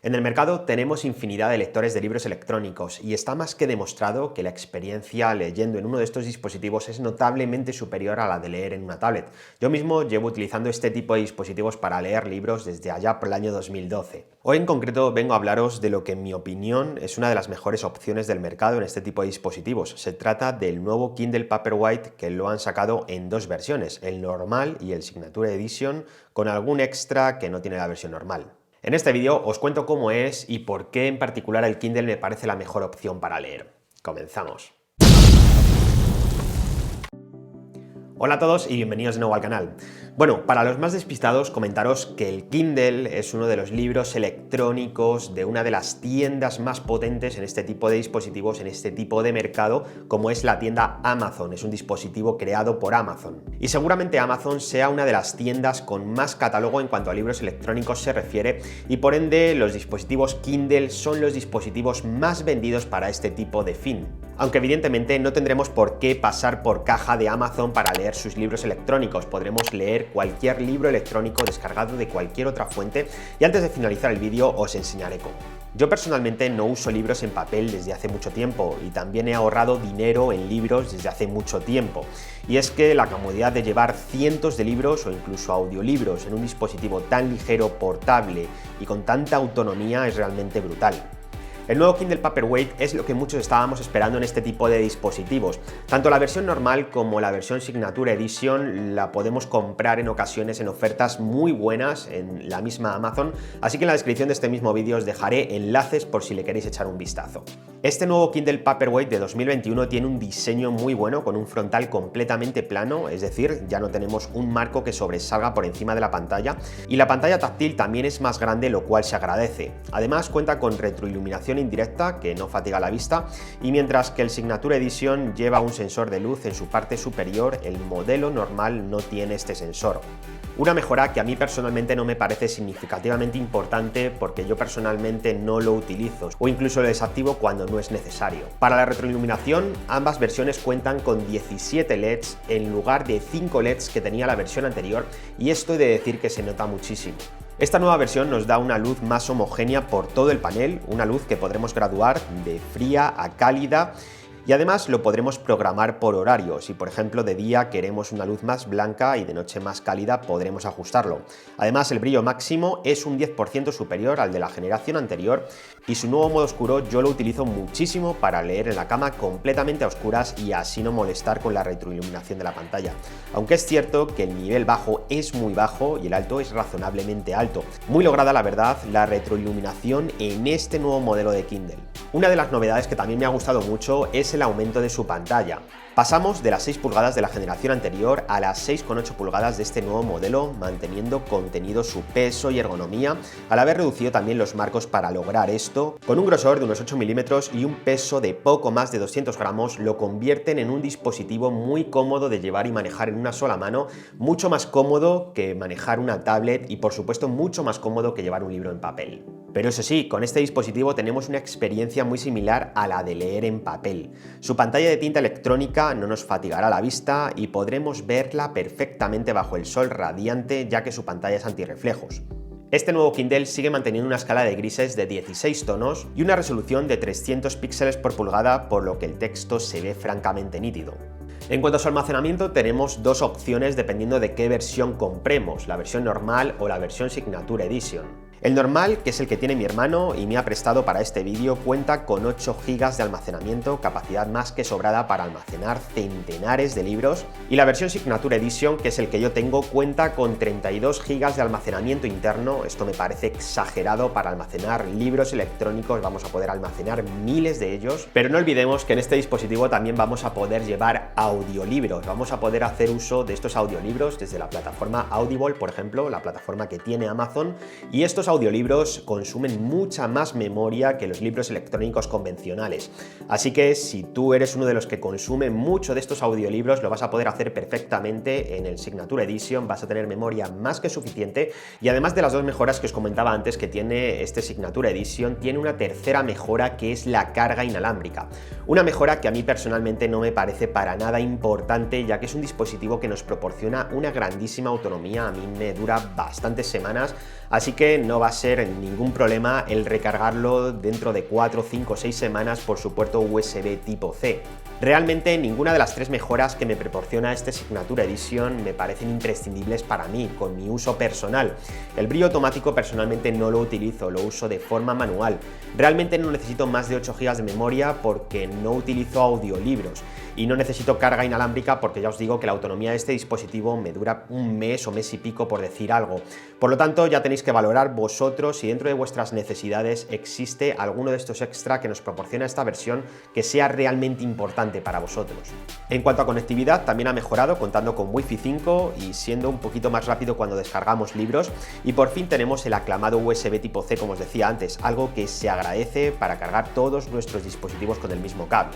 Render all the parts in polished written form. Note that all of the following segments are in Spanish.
En el mercado tenemos infinidad de lectores de libros electrónicos y está más que demostrado que la experiencia leyendo en uno de estos dispositivos es notablemente superior a la de leer en una tablet. Yo mismo llevo utilizando este tipo de dispositivos para leer libros desde allá por el año 2012. Hoy en concreto vengo a hablaros de lo que en mi opinión es una de las mejores opciones del mercado en este tipo de dispositivos. Se trata del nuevo Kindle Paperwhite, que lo han sacado en dos versiones, el normal y el Signature Edition, con algún extra que no tiene la versión normal. En este vídeo os cuento cómo es y por qué en particular el Kindle me parece la mejor opción para leer. Comenzamos. Hola a todos y bienvenidos de nuevo al canal. Bueno, para los más despistados, comentaros que el Kindle es uno de los libros electrónicos de una de las tiendas más potentes en este tipo de dispositivos, en este tipo de mercado, como es la tienda Amazon. Es un dispositivo creado por Amazon. Y seguramente Amazon sea una de las tiendas con más catálogo en cuanto a libros electrónicos se refiere, y por ende los dispositivos Kindle son los dispositivos más vendidos para este tipo de fin. Aunque evidentemente no tendremos por qué pasar por caja de Amazon para leer sus libros electrónicos, podremos leer cualquier libro electrónico descargado de cualquier otra fuente, y antes de finalizar el vídeo os enseñaré cómo. Yo personalmente no uso libros en papel desde hace mucho tiempo y también he ahorrado dinero en libros desde hace mucho tiempo. Y es que la comodidad de llevar cientos de libros o incluso audiolibros en un dispositivo tan ligero, portable y con tanta autonomía es realmente brutal. El nuevo Kindle Paperwhite es lo que muchos estábamos esperando en este tipo de dispositivos. Tanto la versión normal como la versión Signature Edition la podemos comprar en ocasiones en ofertas muy buenas en la misma Amazon, así que en la descripción de este mismo vídeo os dejaré enlaces por si le queréis echar un vistazo. Este nuevo Kindle Paperwhite de 2021 tiene un diseño muy bueno con un frontal completamente plano, es decir, ya no tenemos un marco que sobresalga por encima de la pantalla, y la pantalla táctil también es más grande, lo cual se agradece. Además cuenta con retroiluminación indirecta que no fatiga la vista, y mientras que el Signature Edition lleva un sensor de luz en su parte superior, el modelo normal no tiene este sensor. Una mejora que a mí personalmente no me parece significativamente importante porque yo personalmente no lo utilizo o incluso lo desactivo cuando no es necesario. Para la retroiluminación, ambas versiones cuentan con 17 LEDs en lugar de 5 LEDs que tenía la versión anterior, y esto he de decir que se nota muchísimo. Esta nueva versión nos da una luz más homogénea por todo el panel, una luz que podremos graduar de fría a cálida, y además lo podremos programar por horario. Si por ejemplo de día queremos una luz más blanca y de noche más cálida, podremos ajustarlo. Además el brillo máximo es un 10% superior al de la generación anterior, y su nuevo modo oscuro yo lo utilizo muchísimo para leer en la cama completamente a oscuras y así no molestar con la retroiluminación de la pantalla. Aunque es cierto que el nivel bajo es muy bajo y el alto es razonablemente alto. Muy lograda la verdad la retroiluminación en este nuevo modelo de Kindle. Una de las novedades que también me ha gustado mucho es el aumento de su pantalla. Pasamos de las 6 pulgadas de la generación anterior a las 6,8 pulgadas de este nuevo modelo, manteniendo contenido su peso y ergonomía, al haber reducido también los marcos para lograr esto. Con un grosor de unos 8 milímetros y un peso de poco más de 200 gramos, lo convierten en un dispositivo muy cómodo de llevar y manejar en una sola mano, mucho más cómodo que manejar una tablet y por supuesto mucho más cómodo que llevar un libro en papel. Pero eso sí, con este dispositivo tenemos una experiencia muy similar a la de leer en papel. Su pantalla de tinta electrónica no nos fatigará la vista y podremos verla perfectamente bajo el sol radiante, ya que su pantalla es antirreflejos. Este nuevo Kindle sigue manteniendo una escala de grises de 16 tonos y una resolución de 300 píxeles por pulgada, por lo que el texto se ve francamente nítido. En cuanto a su almacenamiento, tenemos dos opciones dependiendo de qué versión compremos, la versión normal o la versión Signature Edition. El normal, que es el que tiene mi hermano y me ha prestado para este vídeo, cuenta con 8 GB de almacenamiento, capacidad más que sobrada para almacenar centenares de libros, y la versión Signature Edition, que es el que yo tengo, cuenta con 32 GB de almacenamiento interno. Esto me parece exagerado para almacenar libros electrónicos, vamos a poder almacenar miles de ellos, pero no olvidemos que en este dispositivo también vamos a poder llevar audiolibros, vamos a poder hacer uso de estos audiolibros desde la plataforma Audible, por ejemplo, la plataforma que tiene Amazon, y estos audiolibros consumen mucha más memoria que los libros electrónicos convencionales. Así que si tú eres uno de los que consume mucho de estos audiolibros, lo vas a poder hacer perfectamente en el Signature Edition, vas a tener memoria más que suficiente, y además de las dos mejoras que os comentaba antes que tiene este Signature Edition, tiene una tercera mejora que es la carga inalámbrica. Una mejora que a mí personalmente no me parece para nada importante, ya que es un dispositivo que nos proporciona una grandísima autonomía. A mí me dura bastantes semanas, así que no va a ser ningún problema el recargarlo dentro de 4, 5, 6 semanas por su puerto USB tipo C. Realmente ninguna de las tres mejoras que me proporciona este Signature Edition me parecen imprescindibles para mí, con mi uso personal. El brillo automático personalmente no lo utilizo, lo uso de forma manual. Realmente no necesito más de 8 GB de memoria porque no utilizo audiolibros. Y no necesito carga inalámbrica porque ya os digo que la autonomía de este dispositivo me dura un mes o mes y pico, por decir algo. Por lo tanto, ya tenéis que valorar vosotros si dentro de vuestras necesidades existe alguno de estos extra que nos proporciona esta versión que sea realmente importante para vosotros. En cuanto a conectividad, también ha mejorado contando con Wi-Fi 5 y siendo un poquito más rápido cuando descargamos libros, y por fin tenemos el aclamado USB tipo C, como os decía antes, algo que se agradece para cargar todos nuestros dispositivos con el mismo cable.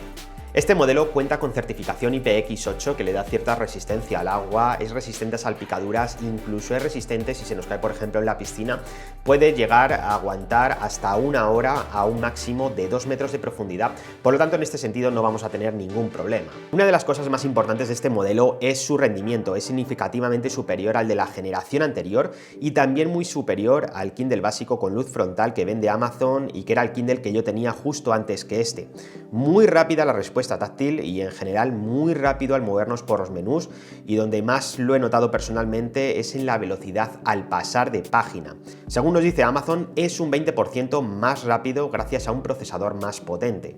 Este modelo cuenta con certificación IPX8 que le da cierta resistencia al agua, es resistente a salpicaduras, incluso es resistente si se nos cae por ejemplo en la piscina, puede llegar a aguantar hasta 1 hora a un máximo de 2 metros de profundidad, por lo tanto en este sentido no vamos a tener ningún problema. Una de las cosas más importantes de este modelo es su rendimiento, es significativamente superior al de la generación anterior y también muy superior al Kindle básico con luz frontal que vende Amazon y que era el Kindle que yo tenía justo antes que este. Muy rápida la respuesta táctil y en general muy rápido al movernos por los menús, y donde más lo he notado personalmente es en la velocidad al pasar de página. Según nos dice Amazon, es un 20% más rápido gracias a un procesador más potente.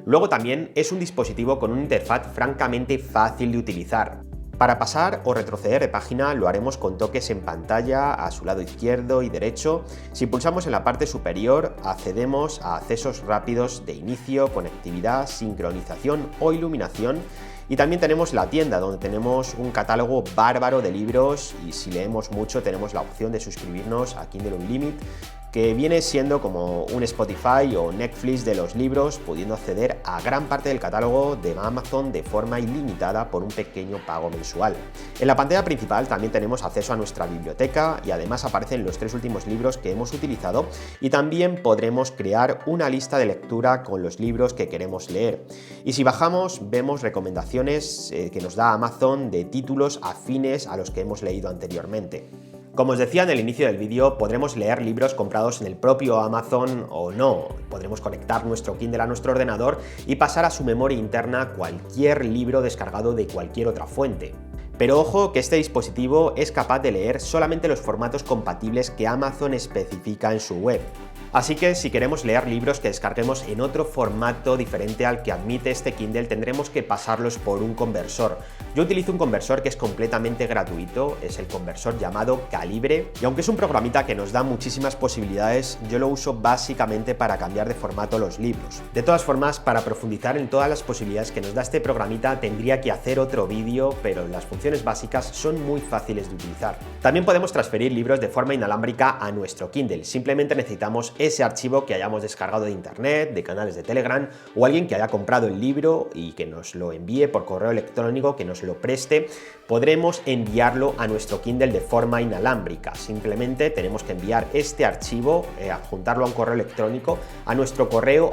Luego también es un dispositivo con una interfaz francamente fácil de utilizar. Para pasar o retroceder de página lo haremos con toques en pantalla a su lado izquierdo y derecho. Si pulsamos en la parte superior accedemos a accesos rápidos de inicio, conectividad, sincronización o iluminación. Y también tenemos la tienda, donde tenemos un catálogo bárbaro de libros, y si leemos mucho tenemos la opción de suscribirnos a Kindle Unlimited, que viene siendo como un Spotify o Netflix de los libros, pudiendo acceder a gran parte del catálogo de Amazon de forma ilimitada por un pequeño pago mensual. En la pantalla principal también tenemos acceso a nuestra biblioteca y además aparecen los 3 últimos libros que hemos utilizado, y también podremos crear una lista de lectura con los libros que queremos leer. Y si bajamos vemos recomendaciones que nos da Amazon de títulos afines a los que hemos leído anteriormente. Como os decía en el inicio del vídeo, podremos leer libros comprados en el propio Amazon o no. Podremos conectar nuestro Kindle a nuestro ordenador y pasar a su memoria interna cualquier libro descargado de cualquier otra fuente. Pero ojo que este dispositivo es capaz de leer solamente los formatos compatibles que Amazon especifica en su web. Así que si queremos leer libros que descarguemos en otro formato diferente al que admite este Kindle, tendremos que pasarlos por un conversor. Yo utilizo un conversor que es completamente gratuito, es el conversor llamado Calibre, y aunque es un programita que nos da muchísimas posibilidades, yo lo uso básicamente para cambiar de formato los libros. De todas formas, para profundizar en todas las posibilidades que nos da este programita tendría que hacer otro vídeo, pero las funciones básicas son muy fáciles de utilizar. También podemos transferir libros de forma inalámbrica a nuestro Kindle, simplemente necesitamos ese archivo que hayamos descargado de internet, de canales de Telegram, o alguien que haya comprado el libro y que nos lo envíe por correo electrónico, que nos lo preste. Podremos enviarlo a nuestro Kindle de forma inalámbrica. Simplemente tenemos que enviar este archivo, adjuntarlo a un correo electrónico a nuestro correo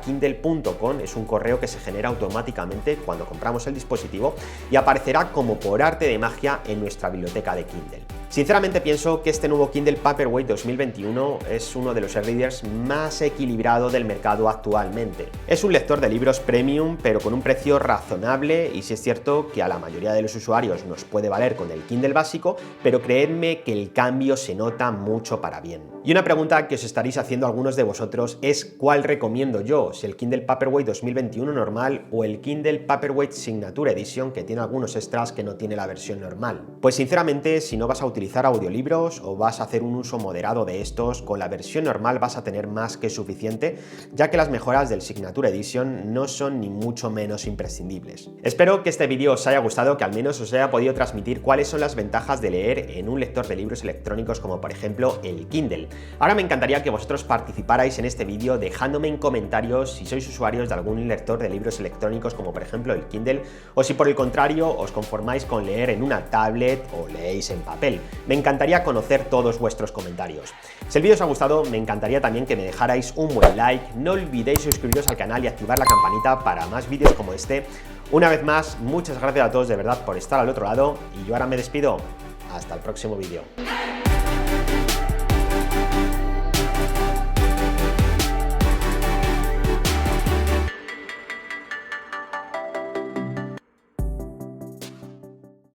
@kindle.com. Es un correo que se genera automáticamente cuando compramos el dispositivo y aparecerá como por arte de magia en nuestra biblioteca de Kindle. Sinceramente pienso que este nuevo Kindle Paperwhite 2021 es uno de los e-readers más equilibrado del mercado actualmente. Es un lector de libros premium, pero con un precio razonable, y sí es cierto que a la mayoría de los usuarios nos puede valer con el Kindle básico, pero creedme que el cambio se nota mucho para bien. Y una pregunta que os estaréis haciendo algunos de vosotros es ¿cuál recomiendo yo? Si el Kindle Paperwhite 2021 normal o el Kindle Paperwhite Signature Edition, que tiene algunos extras que no tiene la versión normal. Pues sinceramente, si no vas a utilizar audiolibros o vas a hacer un uso moderado de estos, con la versión normal vas a tener más que suficiente, ya que las mejoras del Signature Edition no son ni mucho menos imprescindibles. Espero que este vídeo os haya gustado, que al menos os haya podido transmitir cuáles son las ventajas de leer en un lector de libros electrónicos como por ejemplo el Kindle. Ahora me encantaría que vosotros participarais en este vídeo dejándome en comentarios si sois usuarios de algún lector de libros electrónicos como por ejemplo el Kindle, o si por el contrario os conformáis con leer en una tablet o leéis en papel. Me encantaría conocer todos vuestros comentarios. Si el vídeo os ha gustado, me encantaría también que me dejarais un buen like. No olvidéis suscribiros al canal y activar la campanita para más vídeos como este. Una vez más, muchas gracias a todos de verdad por estar al otro lado, y yo ahora me despido. Hasta el próximo vídeo.